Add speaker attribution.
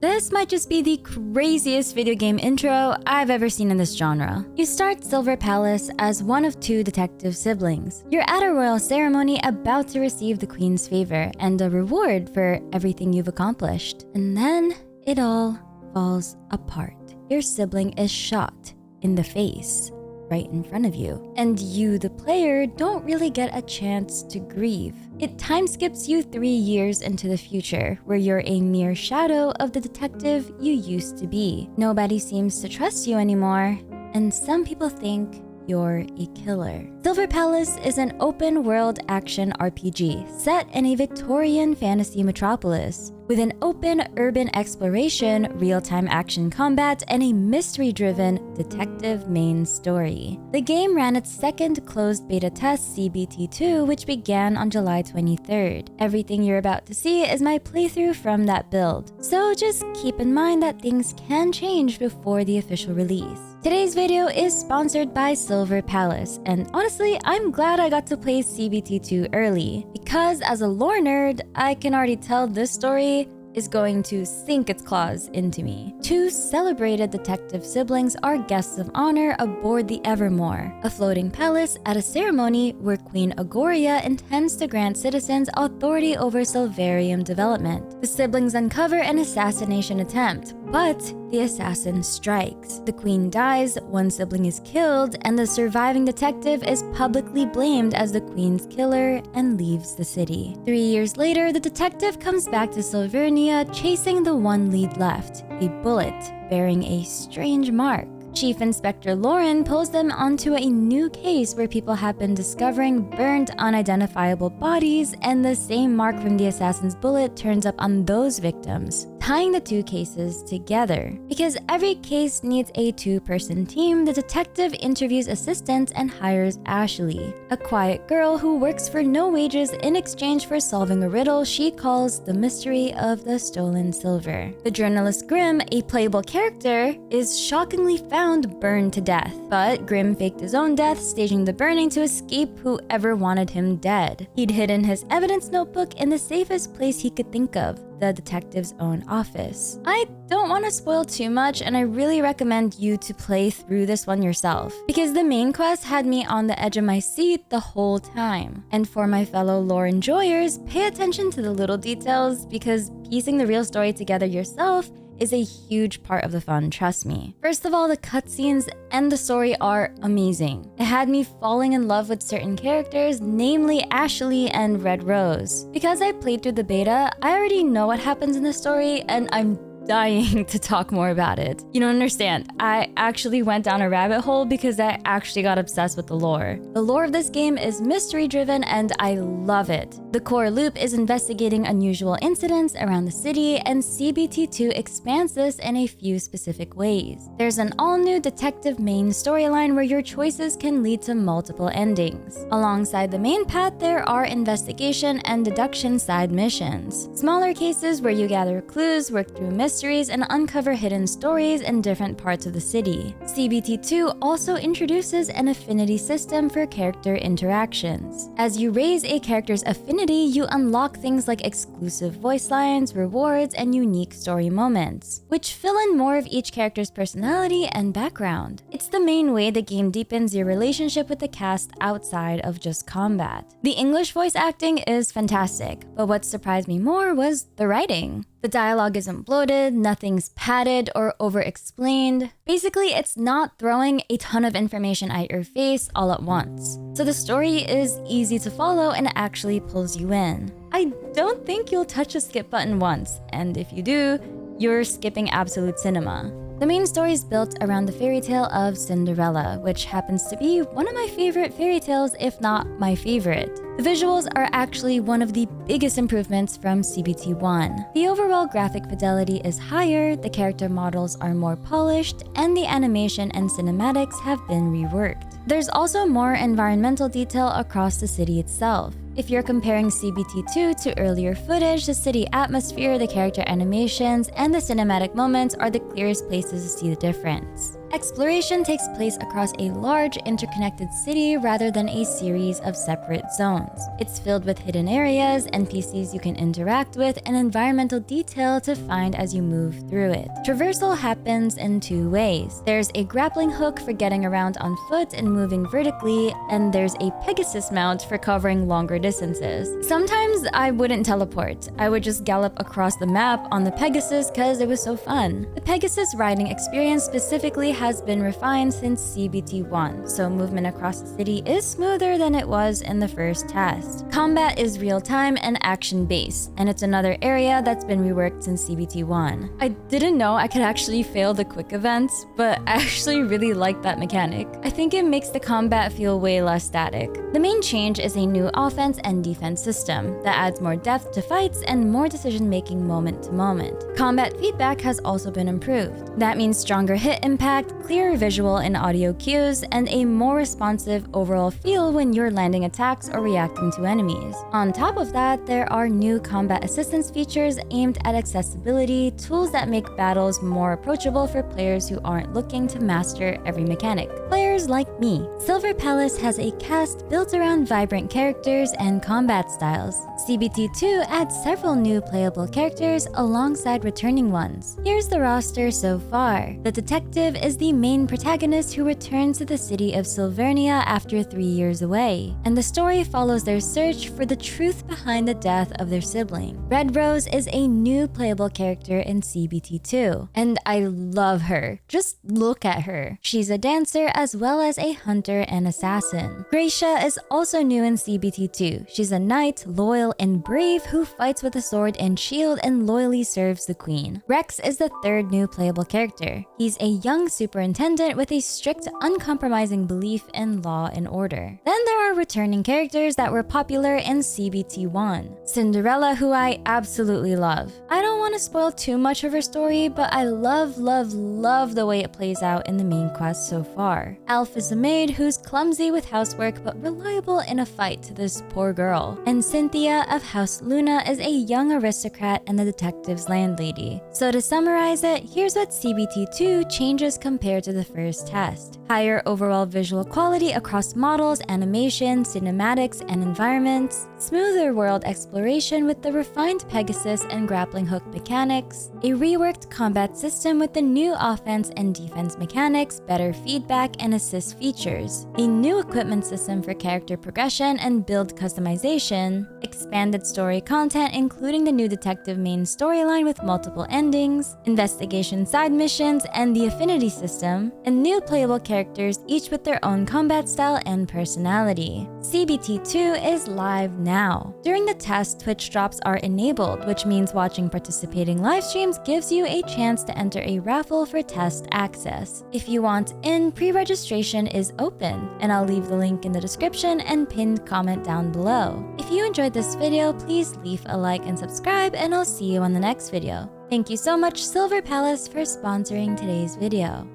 Speaker 1: This might just be the craziest video game intro I've ever seen in this genre. You start Silver Palace as one of two detective siblings. You're at a royal ceremony about to receive the queen's favor and a reward for everything you've accomplished. And then it all falls apart. Your sibling is shot in the face right in front of you. And you, the player, don't really get a chance to grieve. It time skips you 3 years into the future, where you're a mere shadow of the detective you used to be. Nobody seems to trust you anymore, and some people think you're a killer. Silver Palace is an open-world action RPG set in a Victorian fantasy metropolis, with an open urban exploration, real-time action combat, and a mystery-driven detective main story. The game ran its second closed beta test, CBT2, which began on July 23rd. Everything you're about to see is my playthrough from that build, so just keep in mind that things can change before the official release. Today's video is sponsored by Silver Palace, and honestly, I'm glad I got to play CBT2 early, because as a lore nerd, I can already tell this story is going to sink its claws into me. Two celebrated detective siblings are guests of honor aboard the Evermore, a floating palace at a ceremony where Queen Agoria intends to grant citizens authority over Silverium development. The siblings uncover an assassination attempt, but the assassin strikes. The queen dies, one sibling is killed, and the surviving detective is publicly blamed as the queen's killer and leaves the city. 3 years later, the detective comes back to Silvernia chasing the one lead left, a bullet bearing a strange mark. Chief Inspector Lauren pulls them onto a new case where people have been discovering burnt, unidentifiable bodies, and the same mark from the assassin's bullet turns up on those victims, tying the two cases together. Because every case needs a two-person team, the detective interviews assistants and hires Ashley, a quiet girl who works for no wages in exchange for solving a riddle she calls the mystery of the stolen silver. The journalist Grimm, a playable character, is shockingly found burned to death, but Grimm faked his own death, staging the burning to escape whoever wanted him dead. He'd hidden his evidence notebook in the safest place he could think of, the detective's own office. I don't want to spoil too much, and I really recommend you to play through this one yourself, because the main quest had me on the edge of my seat the whole time. And for my fellow lore enjoyers, pay attention to the little details, because piecing the real story together yourself is a huge part of the fun, trust me. First of all, the cutscenes and the story are amazing. It had me falling in love with certain characters, namely Ashley and Red Rose. Because I played through the beta, I already know what happens in the story, and I'm dying to talk more about it. You don't understand. I actually went down a rabbit hole because I actually got obsessed with the lore. The lore of this game is mystery driven and I love it. The core loop is investigating unusual incidents around the city, and CBT2 expands this in a few specific ways. There's an all-new detective main storyline where your choices can lead to multiple endings. Alongside the main path, there are investigation and deduction side missions. Smaller cases where you gather clues, work through mysteries, and uncover hidden stories in different parts of the city. CBT2 also introduces an affinity system for character interactions. As you raise a character's affinity, you unlock things like exclusive voice lines, rewards, and unique story moments, which fill in more of each character's personality and background. It's the main way the game deepens your relationship with the cast outside of just combat. The English voice acting is fantastic, but what surprised me more was the writing. The dialogue isn't bloated, nothing's padded or over-explained. Basically, it's not throwing a ton of information at your face all at once. So the story is easy to follow and actually pulls you in. I don't think you'll touch the skip button once, and if you do, you're skipping absolute cinema. The main story is built around the fairy tale of Cinderella, which happens to be one of my favorite fairy tales, if not my favorite. The visuals are actually one of the biggest improvements from CBT1. The overall graphic fidelity is higher, the character models are more polished, and the animation and cinematics have been reworked. There's also more environmental detail across the city itself. If you're comparing CBT2 to earlier footage, the city atmosphere, the character animations, and the cinematic moments are the clearest places to see the difference. Exploration takes place across a large interconnected city rather than a series of separate zones. It's filled with hidden areas, NPCs you can interact with, and environmental detail to find as you move through it. Traversal happens in two ways. There's a grappling hook for getting around on foot and moving vertically, and there's a Pegasus mount for covering longer distances. Sometimes I wouldn't teleport. I would just gallop across the map on the Pegasus because it was so fun. The Pegasus riding experience specifically has been refined since CBT1, so movement across the city is smoother than it was in the first test. Combat is real-time and action-based, and it's another area that's been reworked since CBT1. I didn't know I could actually fail the quick events, but I actually really like that mechanic. I think it makes the combat feel way less static. The main change is a new offense and defense system that adds more depth to fights and more decision-making moment to moment. Combat feedback has also been improved. That means stronger hit impact, clearer visual and audio cues, and a more responsive overall feel when you're landing attacks or reacting to enemies. On top of that, there are new combat assistance features aimed at accessibility, tools that make battles more approachable for players who aren't looking to master every mechanic. Players like me. Silver Palace has a cast built around vibrant characters and combat styles. CBT2 adds several new playable characters alongside returning ones. Here's the roster so far. The detective is the main protagonist who returns to the city of Silvernia after 3 years away, and the story follows their search for the truth behind the death of their sibling. Red Rose is a new playable character in CBT2, and I love her. Just look at her. She's a dancer as well as a hunter and assassin. Gracia is also new in CBT2. She's a knight, loyal and brave who fights with a sword and shield and loyally serves the queen. Rex is the third new playable character. He's a young superintendent with a strict, uncompromising belief in law and order. Then there are returning characters that were popular in CBT1. Cinderella, who I absolutely love. I don't want to spoil too much of her story, but I love the way it plays out in the main quest so far. Alf is a maid who's clumsy with housework but reliable in a fight to this poor girl. And Cynthia of House Luna is a young aristocrat and the detective's landlady. So to summarize it, here's what CBT2 changes compared to the first test. Higher overall visual quality across models, animation, cinematics, and environments. Smoother world exploration with the refined Pegasus and grappling hook mechanics. A reworked combat system with the new offense and defense mechanics, better feedback and assist features. A new equipment system for character progression and build customization. Expanded story content including the new detective main storyline with multiple endings, investigation side missions, and the affinity system, and new playable characters each with their own combat style and personality. CBT2 is live now. During the test, Twitch drops are enabled, which means watching participating live streams gives you a chance to enter a raffle for test access. If you want in, pre-registration is open, and I'll leave the link in the description and pinned comment down below. If you enjoyed this video, please leave a like and subscribe, and I'll see you on the next video. Thank you so much, Silver Palace, for sponsoring today's video.